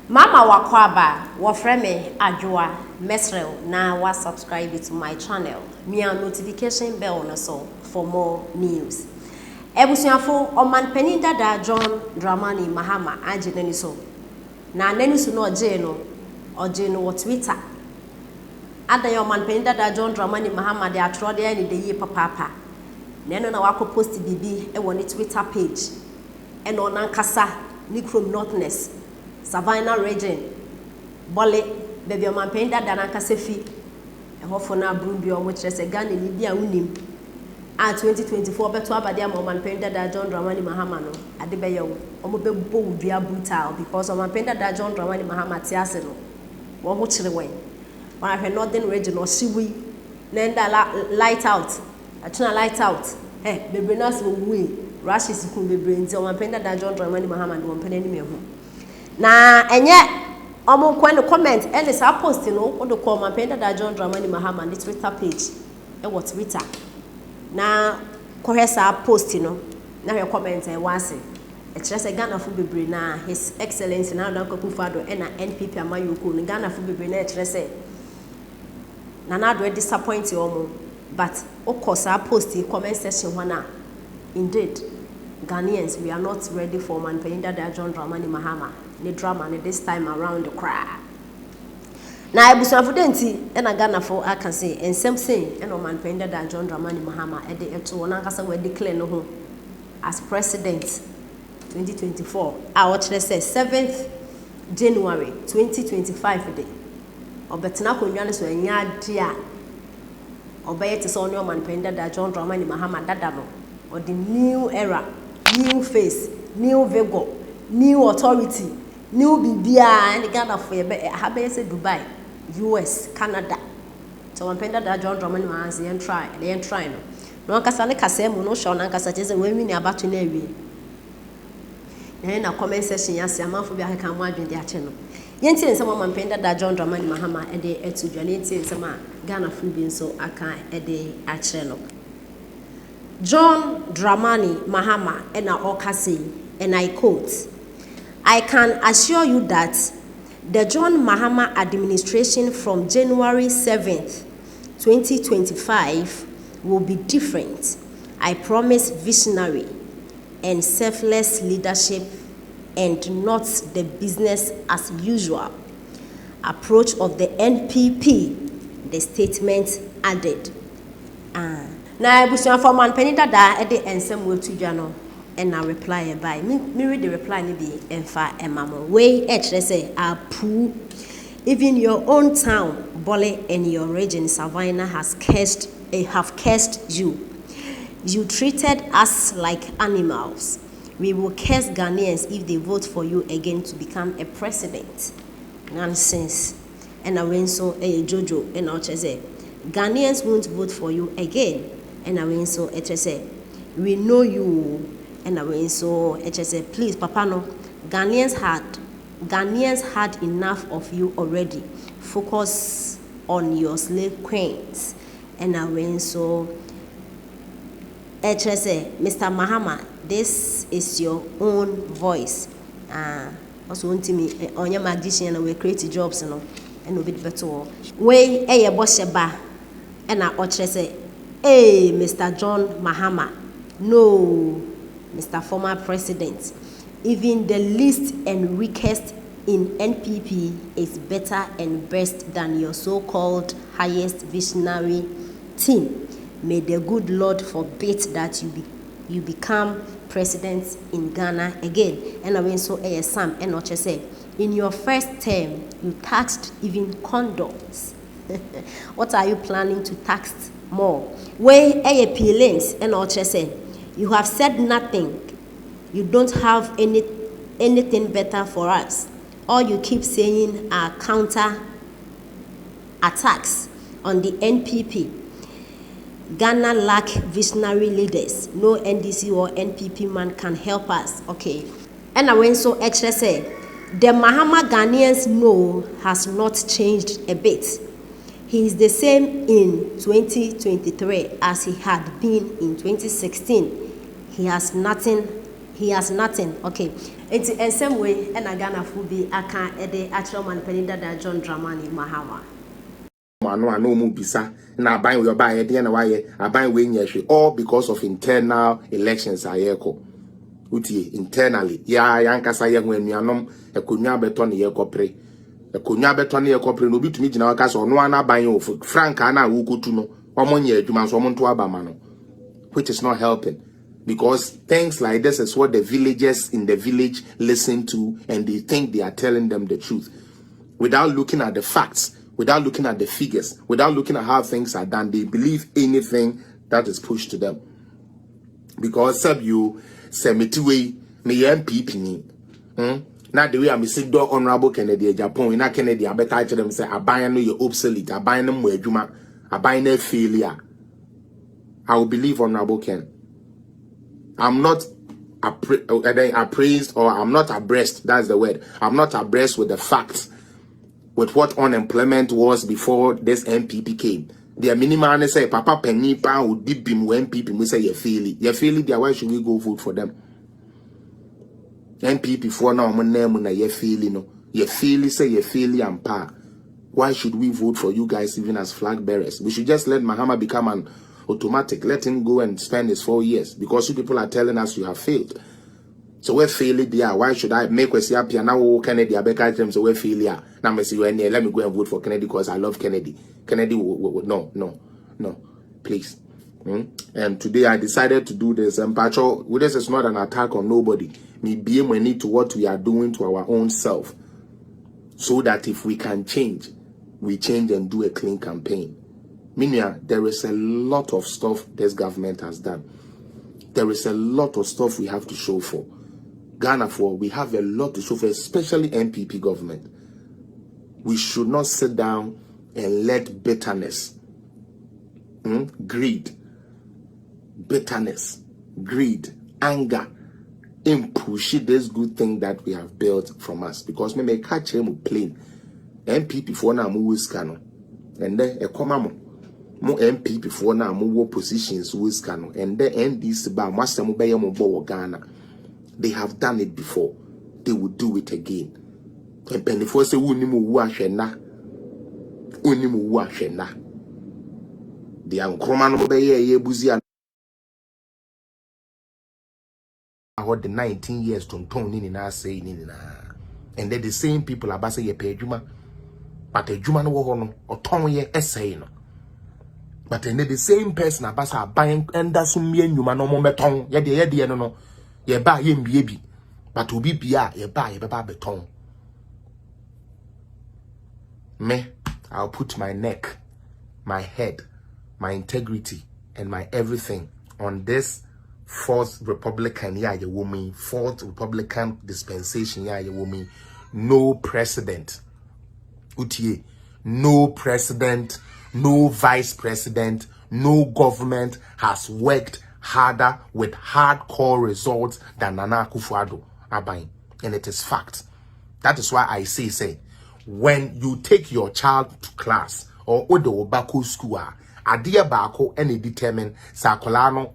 Mama wakwaba wafreme ajua mesrel na wa subscribe to my channel. Mia notification bell na so for more news. Ebusuafo oman peninda da John Dramani Mahama anje nani so. Na nani so no oje no Twitter. Ada yo oman peninda da John Dramani Mahama de atro de ni de yi papa. Neno na wako post bibi e woni Twitter page. E no nankasa ni from Northness. Savannah region, Bole, baby, my pain that Danaka Sefi, a hofo na Brumbio, which is a gun in Libya unim. And 2024, but to have a moment pain that John Dramani Mahamano, at the Bayo, Omobo via brutal, because of my pain that John Dramani Mahama Tiasino, one watch the way. When I had northern region or Siwi, then that light out, a channel light out, eh, baby, nurse will we, rashes could be brains, or my pain that John Dramani Mahama, one penny me home. Na enye omo kwa no comment and is post no what do call my penda da John Dramani Mahama the Twitter page e what Twitter na kohesa post no na your comment e wase e kire se Ghana fu bebre na his excellency na Danko Akufo-Addo e na NPP amayoko no Ghana fu bebre na e kire se na na do disappoint omo but okosa post comment section wana indeed Ghanaians, we are not ready for man penda da John Dramani Mahama. The drama this time around the crowd. Now I was confident and I Ghana for I can say and same thing and man penda da John Dramani Mahama at the Electoral Nankasa we declare no as president 2024. I watch let's say 7th January 2025 day. Or betina ko nwane so anya dia. Obey to so no man penda da John Dramani Mahama dada no. Or the new era, new face, new vigor, new authority, new Bibia and Ghana for have say Dubai, US, Canada. So I'm pending that John Dramani Mahama they ain't trying. No kasane kasem no show na kasa cheze we mi about to na wi. Na comment section ya se amanfo bi aka mo adwen de ache no. Yenti nsem am pending that John Dramani Mahama e de etu dwane yenti nsem a Ghana fu bi nso aka e de ache no. John Dramani Mahama and Okasi, and I quote, I can assure you that the John Mahama administration from January 7th, 2025 will be different. I promise visionary and selfless leadership and not the business as usual approach of the NPP, the statement added. Na ebusuan for man penida da e de ensem we tudwa no e na reply by me read the reply ni bi emfa emamo we e kire say apu even your own town Bole and your region Savannah have cursed you. You treated us like animals. We will curse Ghanaians if they vote for you again to become a president. Nonsense. And I went so Jojo and I say Ghanaians won't vote for you again. And I went so say we know you. And I went so say please Papa no Ghanaians had enough of you already. Focus on your slave queens. And I went so say Mr. Mahama, this is your own voice. Also want me on your magician and we create jobs and no bit better. We boss ba and I say hey, Mr. John Mahama, no, Mr. Former President, even the least and weakest in NPP is better and best than your so-called highest visionary team. May the good Lord forbid that you become president in Ghana again. And I went so Sam and Oche say, in your first term, you taxed even condoms. What are you planning to tax more? Way AAP and Oche say, you have said nothing. You don't have anything better for us. All you keep saying are counter attacks on the NPP. Ghana lack visionary leaders. No NDC or NPP man can help us. Okay. And I went so extra say, the Mahama Ghanaians know has not changed a bit. He is the same in 2023 as he had been in 2016. He has nothing He has nothing. Okay. It's in same way and Ghana fubi aka ede actual man penida da John Dramani Mahama. Mano ano mu bisa na aban we oba ye de na waye aban we nyehwe all because of internal elections ayeko. Utie internally ya yankasa ye ho anuanom ekonwa beto ne ye kopre. Ekonwa beto ne ye kopre no bitumi gina waka so no ana aban o frank ana wo kotu no omonye adwuma so omonto abama no, which is not helping. Because things like this is what the villagers in the village listen to, and they think they are telling them the truth without looking at the facts, without looking at the figures, without looking at how things are done. They believe anything that is pushed to them. Because sub you semitiwe me MPP ni now the way I'm saying do honorable Kennedy Japan in Kennedy I better tell them say aban no you obsolete, aban no mo adwuma, aban no failure. I will believe honorable Ken. I'm not appraised, or I'm not abreast, that's the word. I'm not abreast with the facts, with what unemployment was before this MPP came. The minimum say, Papa Penny Pound would dip him when MPP we say you feel it. You feel it, why should we go vote for them? MPP for now, my name when you feel it, no. You feel it, say you feel it and pa. Why should we vote for you guys even as flag bearers? We should just let Mahama become an automatic. Let him go and spend his 4 years, because you people are telling us you have failed. So we're failing there. Why should I make us happy? And now Kennedy, I beg them, so we're failure. Now me see when let me go and vote for Kennedy because I love Kennedy. Kennedy, no, please. And today I decided to do this. And Pacho, this is not an attack on nobody. Me being we need to what we are doing to our own self, so that if we can change, we change and do a clean campaign. Meaning, there is a lot of stuff this government has done. There is a lot of stuff we have to show for. Ghana for, we have a lot to show for, especially MPP government. We should not sit down and let bitterness, greed, anger, push this good thing that we have built from us. Because me catch him plain. MPP for now mu wiskano. And then a common mo MPP for now mo positions wiskano. And then NDC ba master mo beye mo bo Ghana. They have done it before. They will do it again. And penny for say uni mu wu ahwena. Uni mu wu ahwena. The ankroma no beye ye buzi what the 19 years to ni na say ni na. And then the same people are say ye pay juma. But a juma no wo no oton ye essay no. But then the same person abasa buying and that's some ye nyuma no mo beton. Ye no. Ye ba ye mbiebi. But obi bia ye ba ye beba beton. Me, I'll put my neck, my head, my integrity, and my everything on this fourth Republican fourth Republican dispensation no precedent. Utie, no president, no vice president, no government has worked harder with hardcore results than Nana Akufo-Addo Aban. And it is fact. That is why I say, when you take your child to class or Odo Bako school, Adia Bako and determine Sakolano